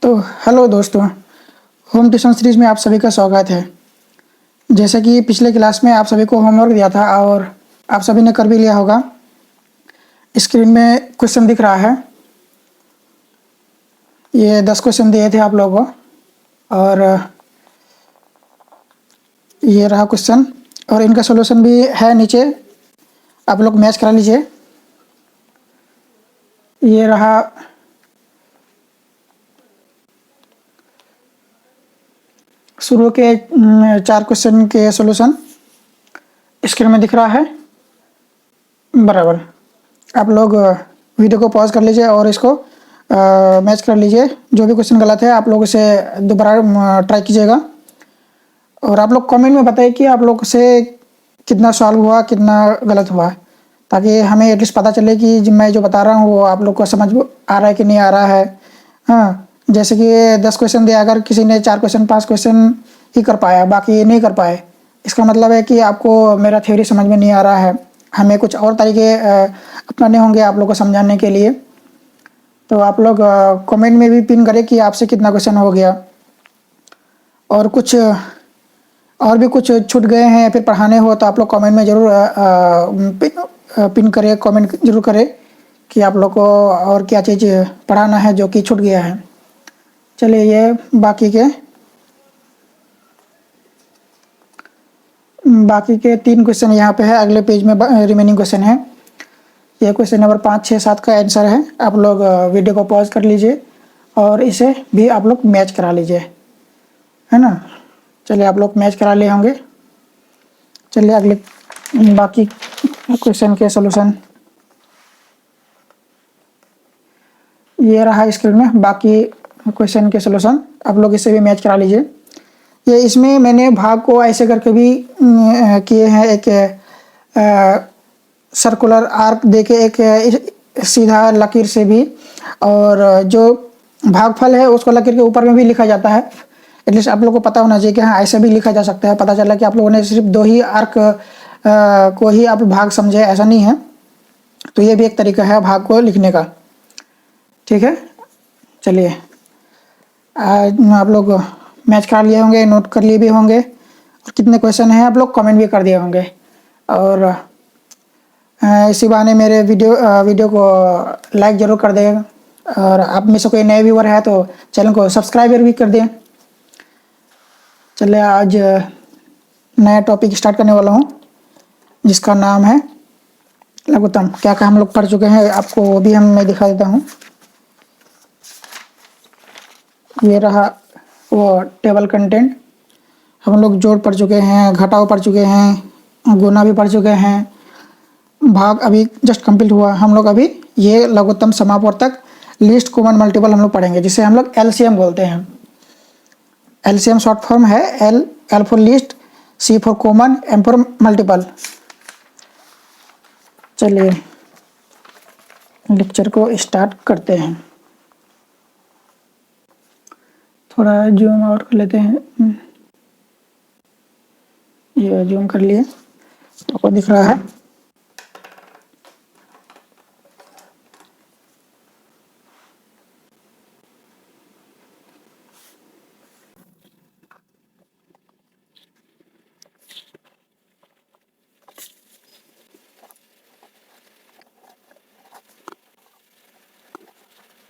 तो हेलो दोस्तों। Home tuition series में आप सभी का स्वागत है। जैसे कि पिछले क्लास में आप सभी को होमवर्क दिया था और आप सभी ने कर भी लिया होगा। स्क्रीन में क्वेश्चन दिख रहा है। ये 10 क्वेश्चन दिए थे आप लोगों को और ये रहा क्वेश्चन और इनका सॉल्यूशन भी है नीचे। आप लोग मैच करा लीजिए। ये रहा शुरू के 4 क्वेश्चन के सॉल्यूशन स्क्रीन में दिख रहा है बराबर। आप लोग वीडियो को पॉज कर लीजिए और इसको मैच कर लीजिए। जो भी क्वेश्चन गलत है आप लोग इसे दोबारा ट्राई कीजिएगा और आप लोग कमेंट में बताइए कि आप लोग से कितना सॉल्व हुआ, कितना गलत हुआ, ताकि हमें एटलीस्ट पता चले कि मैं जो बता रहा हूँ वो आप लोग को समझ आ रहा है कि नहीं आ रहा है। हाँ, जैसे कि 10 क्वेश्चन दिया, अगर किसी ने 4 क्वेश्चन 5 क्वेश्चन ही कर पाया, बाकी नहीं कर पाए, इसका मतलब है कि आपको मेरा थ्योरी समझ में नहीं आ रहा है। हमें कुछ और तरीके अपनाने होंगे आप लोग को समझाने के लिए। तो आप लोग कमेंट में भी पिन करें कि आपसे कितना क्वेश्चन हो गया और कुछ और भी कुछ छूट गए हैं या फिर पढ़ाने हो तो आप लोग कमेंट में ज़रूर पिन करें, कमेंट ज़रूर करें कि आप लोग को और क्या चीज़ पढ़ाना है जो कि छूट गया है। चलिए, ये बाकी के 3 क्वेश्चन यहाँ पे है। अगले पेज में रिमेनिंग क्वेश्चन है। ये क्वेश्चन नंबर 5, 6, 7 का आंसर है। आप लोग वीडियो को पॉज कर लीजिए और इसे भी आप लोग मैच करा लीजिए, है ना। चलिए, आप लोग मैच करा लिए होंगे। चलिए अगले बाकी क्वेश्चन के सॉल्यूशन ये रहा स्क्रीन में। बाकी क्वेश्चन के सॉल्यूशन आप लोग इसे भी मैच करा लीजिए। ये इसमें मैंने भाग को ऐसे करके भी किए हैं। एक सर्कुलर आर्क देके एक सीधा लकीर से भी, और जो भागफल है उसको लकीर के ऊपर में भी लिखा जाता है। एटलीस्ट आप लोगों को पता होना चाहिए कि हाँ, ऐसे भी लिखा जा सकता है। पता चला कि आप लोगों ने सिर्फ 2 ही आर्क को ही आप भाग समझे, ऐसा नहीं है। तो ये भी एक तरीका है भाग को लिखने का। ठीक है, चलिए आप लोग मैच कर लिए होंगे, नोट कर लिए भी होंगे और कितने क्वेश्चन हैं आप लोग कमेंट भी कर दिए होंगे। और इसी बहाने मेरे वीडियो को लाइक ज़रूर कर देगा और आप में से कोई नए व्यूअर है तो चैनल को सब्सक्राइब भी कर दें। चलिए, आज नया टॉपिक स्टार्ट करने वाला हूँ जिसका नाम है लघुत्तम। क्या क्या हम लोग पढ़ चुके हैं आपको वो भी मैं दिखा देता हूँ। ये रहा वो टेबल कंटेंट। हम लोग जोड़ पढ़ चुके हैं, घटाव पढ़ चुके हैं, गुना भी पढ़ चुके हैं, भाग अभी जस्ट कंप्लीट हुआ। हम लोग अभी ये लघुत्तम समापवर्तक लीस्ट कॉमन मल्टीपल हम लोग पढ़ेंगे, जिसे हम लोग एलसीएम बोलते हैं। एलसीएम शॉर्ट फॉर्म है L for least, C for common, M for multiple. चलिए लेक्चर को स्टार्ट करते हैं। थोड़ा जूम आउट कर लेते हैं। ये जूम कर लिए, आपको दिख रहा है।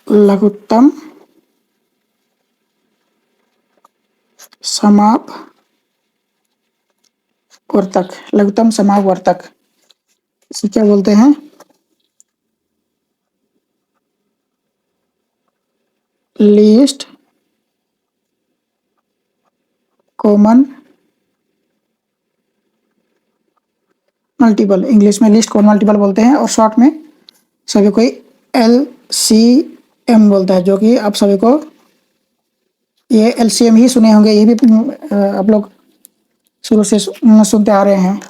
लघुत्तम समापवर्तक, लघुत्तम समापवर्तक इसे क्या बोलते हैं? लीस्ट कॉमन मल्टीपल, इंग्लिश में लीस्ट कॉमन मल्टीपल बोलते हैं और शॉर्ट में सभी कोई एलसीएम बोलता है, जो कि आप सभी को ये एलसीएम ही सुने होंगे। ये भी आप लोग शुरू से सुनते आ रहे हैं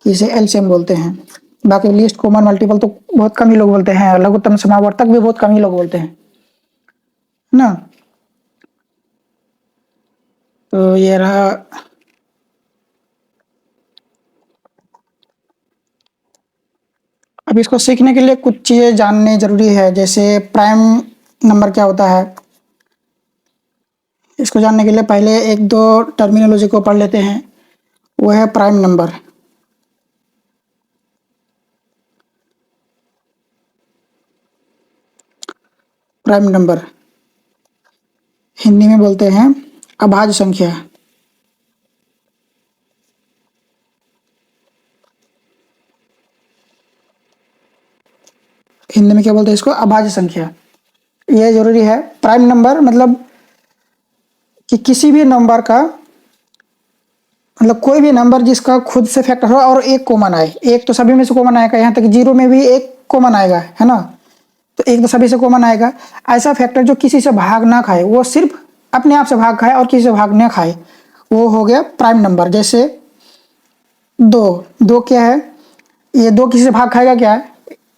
कि इसे एलसीएम बोलते हैं। बाकी लीस्ट कॉमन मल्टीपल तो बहुत कम ही लोग बोलते हैं। लघुत्तम समावर्तक भी बहुत कम ही लोग बोलते हैं, है ना। तो ये रहा। अब इसको सीखने के लिए कुछ चीज़ें जाननी ज़रूरी है, जैसे प्राइम नंबर क्या होता है, इसको जानने के लिए पहले एक दो टर्मिनोलॉजी को पढ़ लेते हैं। वो है prime number. Prime number Hindi में बोलते हैं अभाज्य संख्या। हिंदी में क्या बोलते हैं इसको? अभाज्य संख्या। ये जरूरी है। प्राइम नंबर मतलब कि किसी भी नंबर का, मतलब कोई भी नंबर जिसका खुद से फैक्टर हो और एक कॉमन आए। एक तो सभी में से कॉमन आएगा, यहाँ तक जीरो में भी एक कॉमन आएगा, है ना। तो एक तो सभी से कॉमन आएगा। ऐसा फैक्टर जो किसी से भाग ना खाए, वो सिर्फ अपने आप से भाग खाए और किसी से भाग ना खाए, वो हो गया प्राइम नंबर। जैसे दो, दो क्या है? ये दो किसी से भाग खाएगा क्या है?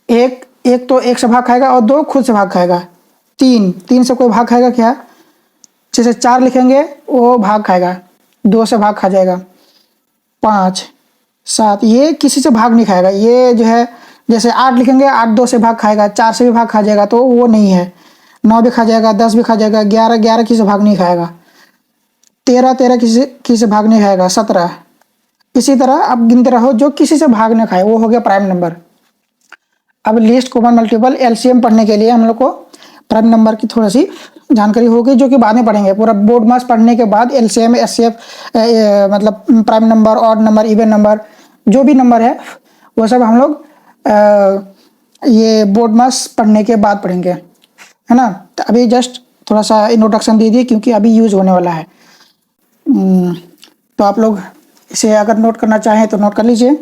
एक, एक तो एक से भाग खाएगा और दो खुद से भाग खाएगा। तीन, तीन से कोई भाग खाएगा क्या? जैसे चार लिखेंगे वो भाग खाएगा, दो से भाग खा जाएगा। पाँच, सात, ये किसी से भाग नहीं खाएगा। ये जो है जैसे आठ लिखेंगे, आठ दो से भाग खाएगा, चार से भी भाग खा जाएगा, तो वो नहीं है। नौ भी खा जाएगा, 10 भी खा जाएगा, 11, 11 किसी से भाग नहीं खाएगा। 13, 13 किसी से भाग नहीं खाएगा। 17, इसी तरह आप गिनते रहो जो किसी से भाग नहीं खाए, वो हो गया प्राइम नंबर। अब लीस्ट कॉमन मल्टीपल एलसीएम पढ़ने के लिए हम लोग को प्राइम नंबर की थोड़ी सी जानकारी होगी, जो कि बाद में पढ़ेंगे। पूरा बोर्ड मास पढ़ने के बाद एलसीएम, एचसीएफ, मतलब prime number, odd number, even number, जो भी नंबर है वो सब हम लोग ये बोर्ड मास पढ़ने के बाद पढ़ेंगे, है ना। तो अभी जस्ट थोड़ा सा इंट्रोडक्शन दे दिए, क्योंकि अभी यूज होने वाला है। तो आप लोग इसे अगर नोट करना चाहें तो नोट कर लीजिए।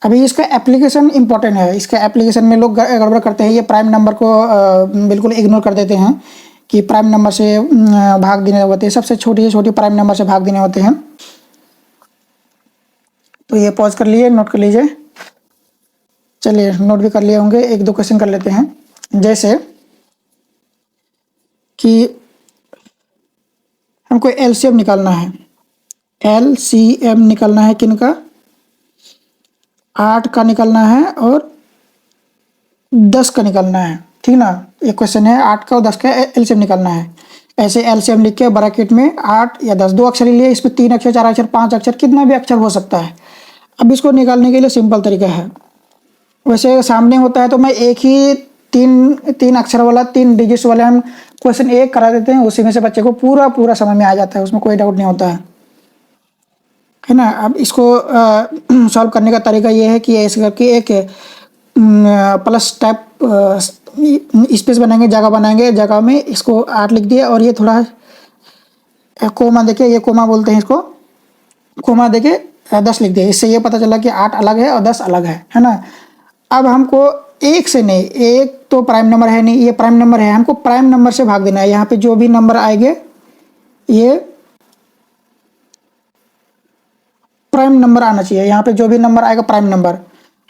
अभी इसका एप्लीकेशन इंपॉर्टेंट है। इसका एप्लीकेशन में लोग गड़बड़ करते हैं, ये प्राइम नंबर को बिल्कुल इग्नोर कर देते हैं कि प्राइम नंबर से भाग देने होते हैं, सबसे छोटी से छोटी प्राइम नंबर से भाग देने होते हैं। तो ये पॉज कर लिए, नोट कर लीजिए। चलिए, नोट भी कर लिए होंगे, एक दो क्वेश्चन कर लेते हैं। जैसे कि हमको एलसीएम निकालना है। एलसीएम निकालना है किनका? 8 का निकालना है और 10 का निकालना है, ठीक ना। एक क्वेश्चन है 8 का और 10 का एलसीएम निकालना है। ऐसे एलसीएम लिख के ब्रैकेट में 8 या 10, दो अक्षर लिए, इसमें 3 अक्षर, 4 अक्षर, 5 अक्षर, कितना भी अक्षर हो सकता है। अब इसको निकालने के लिए सिंपल तरीका है। वैसे सामने होता है तो मैं एक ही तीन अक्षर वाला, 3 डिजिट्स वाले हम क्वेश्चन एक करा देते हैं, उसी में से बच्चे को पूरा पूरा समझ में आ जाता है, उसमें कोई डाउट नहीं होता है ना। अब इसको सॉल्व करने का तरीका ये है कि ऐसे करके एक प्लस टाइप स्पेस बनाएंगे, जगह बनाएंगे, जगह में इसको 8 लिख दिया और ये थोड़ा कोमा देके, ये कोमा बोलते हैं इसको, कोमा देके 10 लिख दिया। इससे ये पता चला कि 8 अलग है और 10 अलग है ना। अब हमको एक से नहीं, एक तो प्राइम नंबर है नहीं, ये प्राइम नंबर है, हमको प्राइम नंबर से भाग देना है। यहाँ पे जो भी नंबर आएंगे ये प्राइम नंबर आना चाहिए। यहाँ पे जो भी नंबर आएगा प्राइम नंबर,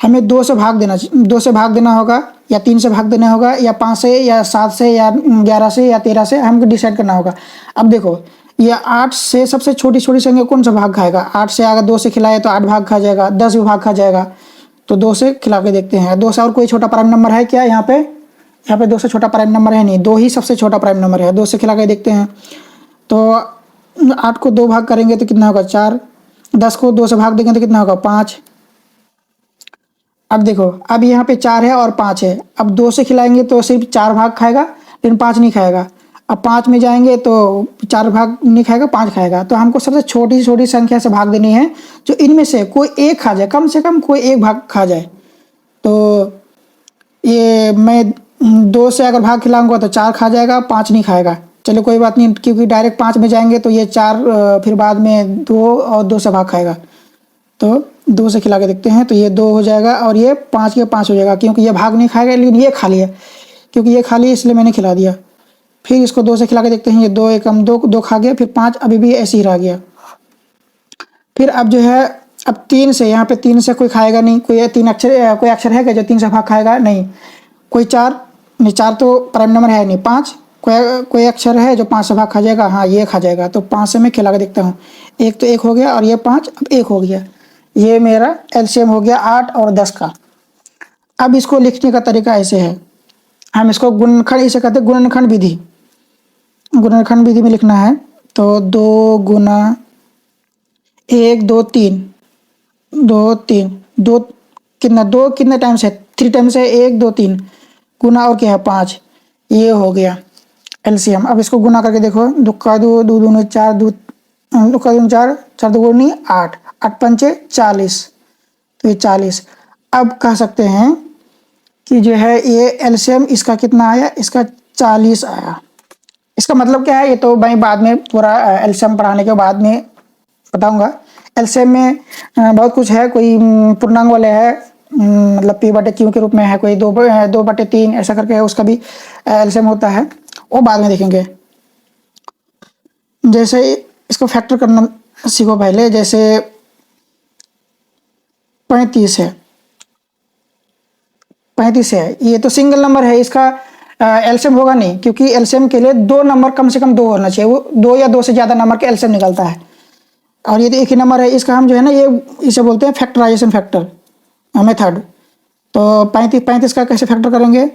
हमें 2 से भाग देना, 2 से भाग देना होगा, या 3 से भाग देना होगा, या 5 से, या 7 से, या 11 से, या 13 से, हमको डिसाइड करना होगा। अब देखो, ये 8 से सबसे छोटी छोटी संख्या कौन सा भाग खाएगा? 8 से अगर 2 से खिलाए तो 8 भाग खा जाएगा, 10 भी भाग खा जाएगा। तो 2 से खिला के देखते हैं। 2 से और कोई छोटा प्राइम नंबर है क्या? यहाँ पे 2 से छोटा प्राइम नंबर है नहीं, 2 ही सबसे छोटा प्राइम नंबर है। 2 से खिला के देखते हैं। तो 8 को 2 भाग करेंगे तो कितना होगा? 4। 10 को 2 से भाग देंगे तो कितना होगा? 5। अब देखो, अब यहाँ पे 4 है और 5 है। अब 2 से खिलाएंगे तो सिर्फ 4 भाग खाएगा, लेकिन 5 नहीं खाएगा। अब 5 में जाएंगे तो 4 भाग नहीं खाएगा, 5 खाएगा। तो हमको सबसे छोटी से छोटी संख्या से भाग देनी है, जो इनमें से कोई एक खा जाए, कम से कम कोई एक भाग खा जाए। तो ये मैं 2 से अगर भाग खिलाऊंगा तो 4 खा जाएगा, 5 नहीं खाएगा। चलो कोई बात नहीं, क्योंकि डायरेक्ट 5 में जाएंगे तो ये 4, फिर बाद में 2 और 2 से भाग खाएगा। तो 2 से खिला के देखते हैं, तो ये 2 हो जाएगा और ये 5 के 5 हो जाएगा, क्योंकि ये भाग नहीं खाएगा, लेकिन ये खा लिया, क्योंकि ये खा लिया इसलिए मैंने खिला दिया। फिर इसको 2 से खिला के देखते हैं, ये 2 एकम 2, 2 खा गया, फिर 5 अभी भी ऐसे ही रह गया। फिर अब जो है, अब 3 से, यहाँ पे 3 से कोई खाएगा नहीं, कोई 3 अक्षर, कोई अक्षर है क्या जो 3 से भाग खाएगा? नहीं। कोई 4 नहीं, 4 तो प्राइम नंबर है नहीं। 5, कोई अक्षर है जो 5 से भाग खा जाएगा? हाँ, ये खा जाएगा। तो 5 से मैं खिला के देखता हूँ, एक तो 1 हो गया और ये 5, अब 1 हो गया। ये मेरा एलसीएम हो गया 8 और 10 का। अब इसको लिखने का तरीका ऐसे है, हम इसको गुणनखंड इसे कहते हैं, गुणनखंड विधि। गुणनखंड विधि में लिखना है तो 2 × 1 2 3, 2 3 2 कितना, 2 कितने टाइम्स है, 3 टाइम्स है, 1 2 3 गुना और क्या है 5, ये हो गया एलसीएम। अब इसको गुना करके देखो, दो का दो, दो दूनी 4, दो का दूनी 4, 4 दूनी 8, 8 पंचे 40, तो ये 40। अब कह सकते हैं कि जो है ये एलसीएम इसका कितना आया, इसका 40 आया। इसका मतलब क्या है, ये तो भाई बाद में पूरा एलसीएम पढ़ाने के बाद में बताऊंगा। एलसीएम में बहुत कुछ है, कोई पूर्णांक वाले है, मतलब पी बटे क्यू के रूप में है, कोई 2/3 ऐसा करके है, उसका भी एलसीएम होता है, वो बाद में देखेंगे। जैसे इसको फैक्टर करना सीखो पहले। जैसे 35 है, 35 है, ये तो सिंगल नंबर है, इसका एलसीएम होगा नहीं, क्योंकि एलसीएम के लिए 2 नंबर कम से कम 2 होना चाहिए, वो 2 या 2 से ज़्यादा नंबर के एलसीएम निकलता है। और ये तो एक ही नंबर है, इसका हम जो है ना, ये इसे बोलते हैं फैक्टराइजेशन फैक्टर मेथड। तो 35 का कैसे फैक्टर करेंगे,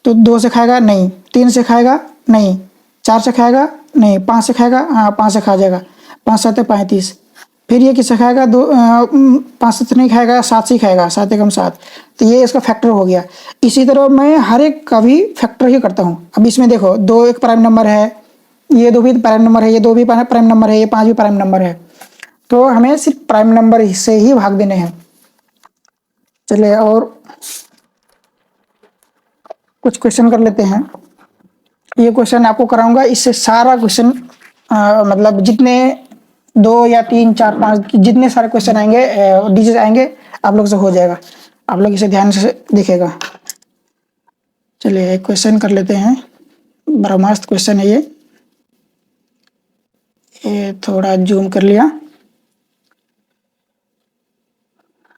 तो 2 से खाएगा नहीं, 3 से खाएगा नहीं, 4 से खाएगा नहीं, 5 से खाएगा, हाँ 5 से खा जाएगा, 5 7 35। फिर ये किससे खाएगा, 5 से नहीं खाएगा, 7 से ही खाएगा, 7 एकम 7। तो ये इसका फैक्टर हो गया। इसी तरह मैं हर एक का भी फैक्टर ही करता हूँ। अब इसमें देखो 2 एक प्राइम नंबर है, ये 2 भी प्राइम नंबर है, ये 2 भी प्राइम नंबर है, ये 5 भी प्राइम नंबर है, तो हमें सिर्फ प्राइम नंबर से ही भाग देने हैं। चलिए और कुछ क्वेश्चन कर लेते हैं। ये क्वेश्चन आपको कराऊंगा, इससे सारा क्वेश्चन मतलब जितने 2 या 3 4 5 जितने सारे क्वेश्चन आएंगे, डिजिट आएंगे, आप लोग से हो जाएगा। आप लोग इसे ध्यान से देखिएगा। चलिए एक क्वेश्चन कर लेते हैं, बड़ा मस्त क्वेश्चन है ये थोड़ा जूम कर लिया,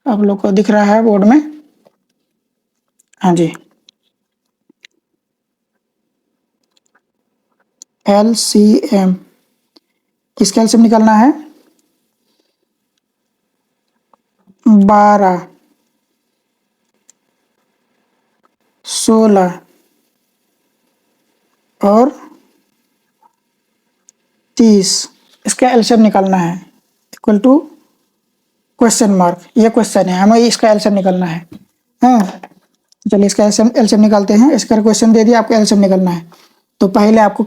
आप लोग को दिख रहा है बोर्ड में, हाँ जी। एलसीएम, किसका एलसीएम निकालना है, 12 16 और 30, इसका एलसीएम निकालना है, इक्वल टू क्वेश्चन मार्क। ये क्वेश्चन है, हमें इसका एलसीएम निकालना है। हाँ चलिए इसका एलसीएम निकालते हैं। इसका क्वेश्चन दे दिया, आपको एलसीएम निकालना है। तो पहले आपको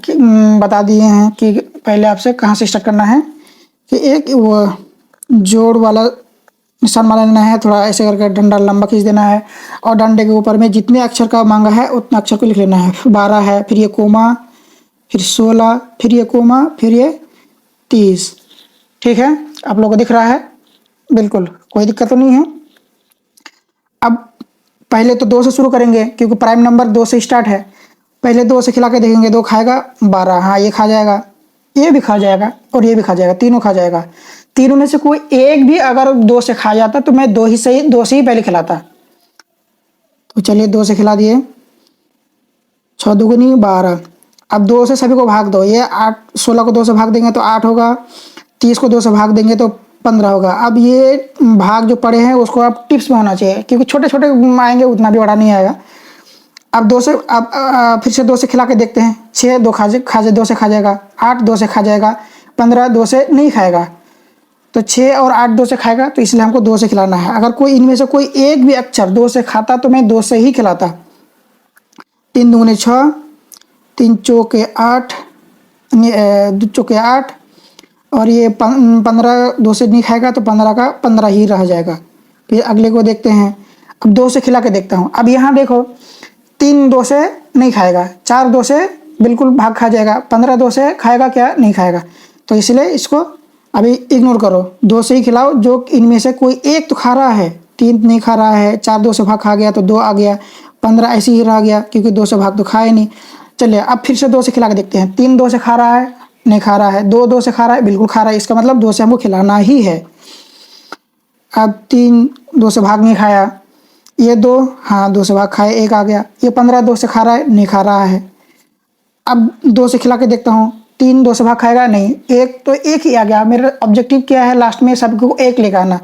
बता दिए हैं कि पहले आपसे कहाँ से स्टार्ट करना है, कि एक वो जोड़ वाला निशान मान लेना है, थोड़ा ऐसे करके डंडा लंबा खींच देना है, और डंडे के ऊपर में जितने अक्षर का मांगा है उतना अक्षर को लिख लेना है। 12 है, फिर ये कोमा, फिर 16, फिर ये कोमा, फिर ये 30। ठीक है, आप लोगों को दिख रहा है, बिल्कुल कोई दिक्कत तो नहीं है। अब पहले तो 2 से शुरू करेंगे, क्योंकि प्राइम नंबर 2 से स्टार्ट है। पहले 2 से खिला के देखेंगे, 2 खाएगा 12, हाँ ये खा जाएगा, ये भी खा जाएगा और ये भी खा जाएगा, तीनों खा जाएगा। तीनों में से कोई एक भी अगर 2 से खा जाता तो मैं 2 से ही पहले खिलाता। तो चलिए 2 से खिला दिए, 6 दूनी 12। अब 2 से सभी को भाग दो, ये 8, 16 को 2 से भाग देंगे तो 8 होगा, 30 को 2 से भाग देंगे तो 15 होगा। अब ये भाग जो पड़े हैं उसको अब टिप्स में होना चाहिए, क्योंकि छोटे छोटे आएंगे, उतना भी बड़ा नहीं आएगा। अब 2 से अब फिर से 2 से खिला के देखते हैं, 6 2 खा जाए 2 से खा जाएगा, 8 2 से खा जाएगा, 15 2 से नहीं खाएगा, तो 6 और 8 2 से खाएगा, तो इसलिए हमको 2 से खिलाना है। अगर कोई इनमें से कोई एक भी अक्षर 2 से खाता तो मैं 2 से ही खिलाता। 3 दूनी 6, 3 चौके 8, 2 चौके 8, और ये 15 2 से नहीं खाएगा तो 15 का 15 ही रह जाएगा। फिर अगले को देखते हैं, अब 2 से खिला के देखता हूँ। अब यहाँ देखो 3 2 से नहीं खाएगा, 4 2 से बिल्कुल भाग खा जाएगा, 15 2 से खाएगा क्या, नहीं खाएगा, तो इसलिए इसको अभी इग्नोर करो, 2 से ही खिलाओ। जो इनमें से कोई एक तो खा रहा है, 3 नहीं खा रहा है, 4 2 से भाग खा गया तो 2 आ गया, 15 ऐसे ही रह गया, क्योंकि 2 से भाग तो खाए नहीं। चलिए अब फिर से 2 से खिला के देखते हैं। 3 2 से खा रहा है, नहीं खा रहा है, 2 2 से खा रहा है, बिल्कुल खा रहा है, इसका मतलब 2 से हमको खिलाना ही है। अब 3 2 से भाग नहीं खाया, ये 2 हाँ 2 से भाग खाए, 1 आ गया। ये 15 2 से खा रहा है, नहीं खा रहा है। अब 2 से खिला के देखता हूँ, 3 2 से भाग खाएगा नहीं, एक तो 1 ही आ गया। मेरा ऑब्जेक्टिव क्या है, लास्ट में सबको 1 लेकर आना।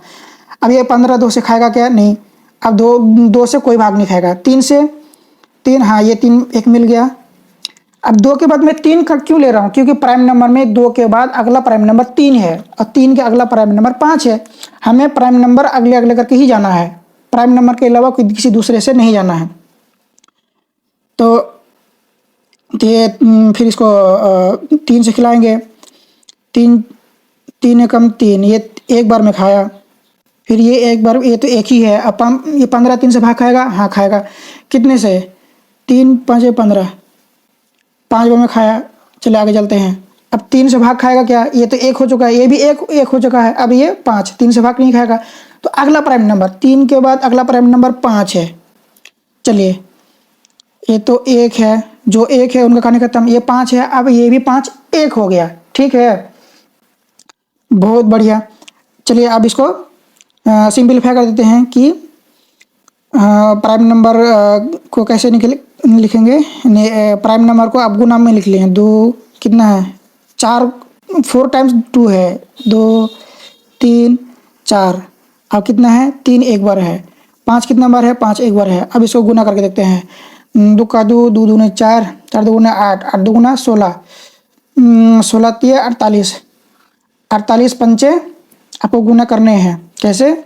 अब ये 15 2 से खाएगा क्या, नहीं। अब 2 2 से कोई भाग नहीं खाएगा, 3 से 3 हाँ ये 3 1 मिल गया। अब 2 के बाद मैं 3 का क्यों ले रहा हूँ, क्योंकि प्राइम नंबर में 2 के बाद अगला प्राइम नंबर 3 है और 3 के अगला प्राइम नंबर 5 है। हमें प्राइम नंबर अगले अगले करके ही जाना है, प्राइम नंबर के अलावा कोई किसी दूसरे से नहीं जाना है। तो ये फिर इसको 3 से खिलाएंगे। 3 3 एकम 3, ये एक बार में खाया। फिर ये एक बार, ये तो एक ही है। अब ये 15 3 से भाग खाएगा, हाँ खाएगा। कितने से? 3 5 15, 5 बार में खाया। चले आगे चलते हैं। अब 3 से भाग खाएगा क्या? ये तो एक हो चुका है, ये भी एक हो चुका है। अब ये 5, 3 से भाग नहीं खाएगा। तो अगला प्राइम नंबर 3 के बाद अगला प्राइम नंबर 5 है। चलिए, ये तो एक है, जो एक है उनका कहानी खत्म। ये 5 है, अब ये भी 5 एक हो गया। ठीक है, बहुत बढ़िया। चलिए अब इसको सिंपलीफाई कर देते हैं कि प्राइम नंबर को कैसे लिखेंगे। प्राइम नंबर को अब गुना में लिख लें। 2 कितना है? 4, 4 टाइम्स 2 है। 2 3 4। अब कितना है? 3 एक बार है। 5 कितना बार है? 5 एक बार है। अब इसको गुना करके देखते हैं। 2 का 2, 2 दूने 4, 4 दूने 8, 8 दूना 16, 16 तिये 48, 48 पंचे आपको गुना करने हैं। कैसे?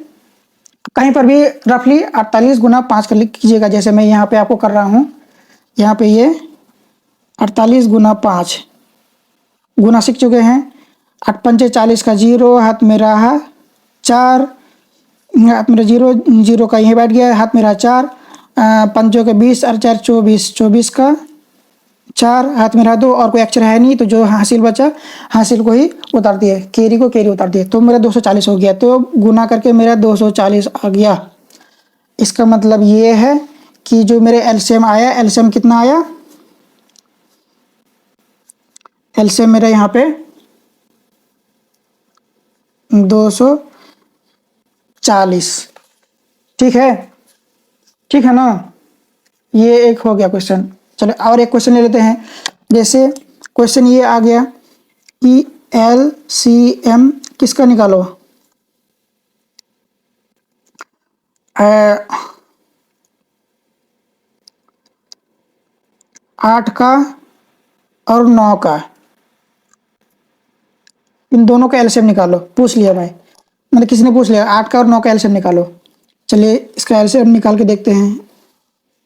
कहीं पर भी रफली 48 गुना 5 कर कीजिएगा, जैसे मैं यहाँ पे आपको कर रहा हूँ। यहाँ पे ये 48 गुना 5 गुना सीख चुके हैं। 8 पंचे 40 का 0, हाथ में रहा 4, हाथ मेरा 0, 0 का यहीं बैठ गया, हाथ में रहा 4, पंचों के 20 और 4 24, 24 का 4, हाथ में रहा 2 और कोई अक्षर है नहीं, तो जो हासिल बचा हासिल को ही उतार दिए, केरी को केरी उतार दिए, तो मेरा 240 हो गया। तो गुना करके मेरा 240 आ गया। इसका मतलब ये है कि जो मेरे एलसीएम आया, एलसीएम कितना आया? एलसीएम मेरा यहाँ पे 240। ठीक है, ठीक है ना? ये एक हो गया क्वेश्चन। चलो और एक क्वेश्चन ले लेते हैं। जैसे क्वेश्चन ये आ गया कि एलसीएम किसका निकालो? 8 का और 9 का, इन दोनों का एलसीएम निकालो। पूछ लिया भाई, मतलब किसी ने पूछ लिया 8 का और 9 का एलसीएम निकालो। चलिए इसका एलसीएम निकाल के देखते हैं।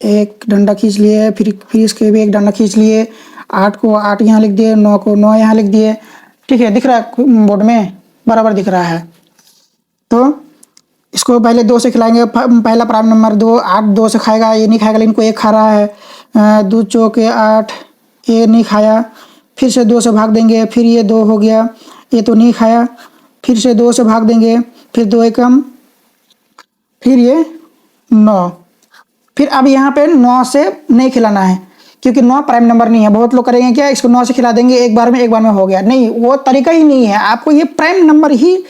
एक डंडा खींच लिए, फिर इसके भी एक डंडा खींच लिए। 8 को 8 यहाँ लिख दिए, 9 को 9 यहाँ लिख दिए। ठीक है, दिख रहा है बोर्ड में? बराबर दिख रहा है। तो इसको पहले 2 से खिलाएंगे। पहला प्राइम नंबर 2, 8 2 से खाएगा, ये नहीं खाएगा, लेकिन को 1 खा रहा है। 2 चौके 8, ये नहीं खाया। फिर से 2 से भाग देंगे, फिर ये 2 हो गया, ये तो नहीं खाया। फिर से 2 से भाग देंगे, फिर 2 एकम, फिर ये 9। फिर अब यहाँ पे 9 से नहीं खिलाना है, क्योंकि 9 प्राइम नंबर नहीं है। बहुत लोग करेंगे क्या, इसको 9 से खिला देंगे, एक बार में हो गया। नहीं, वो तरीका ही नहीं है। आपको ये प्राइम नंबर ही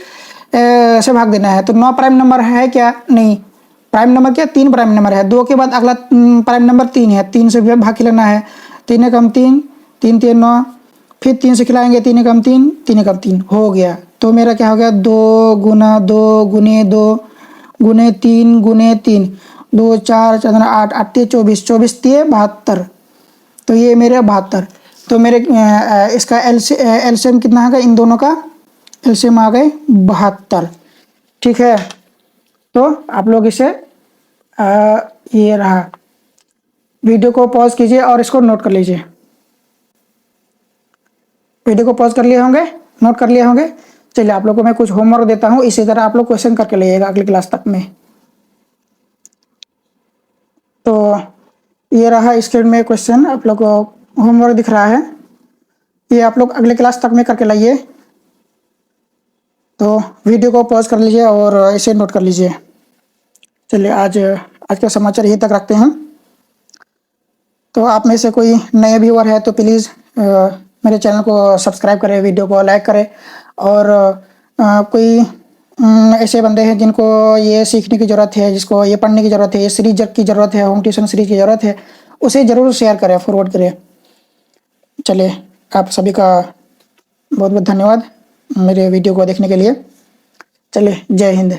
से भाग देना है। तो 9 प्राइम नंबर है क्या? नहीं। प्राइम नंबर क्या? 3 प्राइम नंबर है। 2 के बाद अगला प्राइम नंबर 3 है, 3 से भी भाग खिलाना है। 3 एकम 3, 3 3 9, फिर 3 से खिलाएंगे। 3 एकम 3, 3 एकम 3 हो गया। तो मेरा क्या हो गया? 2 गुना 2 गुने 2 गुने 3 गुने 3, 2 4 4 8, 8 3 24, 24 3 72। तो ये मेरे 72। तो मेरे इसका एलसीएम कितना आ गया? इन दोनों का एलसीएम आ गए 72। ठीक है, तो आप लोग इसे ये रहा। वीडियो को पॉज कीजिए और इसको नोट कर लीजिए। वीडियो को पॉज कर लिए होंगे, नोट कर लिए होंगे। चलिए आप लोगों को मैं कुछ होमवर्क देता हूँ, इसी तरह आप लोग क्वेश्चन करके लाइएगा अगली क्लास तक में। तो ये रहा स्क्रीन में क्वेश्चन, आप लोग को होमवर्क दिख रहा है। ये आप लोग अगले क्लास तक में करके लाइए। तो वीडियो को पॉज कर लीजिए और इसे नोट कर लीजिए। चलिए आज का समाचार यहीं तक रखते हैं। तो आप में से कोई नए व्यूअर है तो प्लीज़ मेरे चैनल को सब्सक्राइब करें, वीडियो को लाइक करें। और कोई ऐसे बंदे हैं जिनको ये सीखने की ज़रूरत है, जिसको ये पढ़ने की ज़रूरत है, ये सीरीज की ज़रूरत है, होम ट्यूशन सीरीज की ज़रूरत है, उसे ज़रूर शेयर करें, फॉरवर्ड करें। चलिए आप सभी का बहुत बहुत धन्यवाद मेरे वीडियो को देखने के लिए। चलिए, जय हिंद।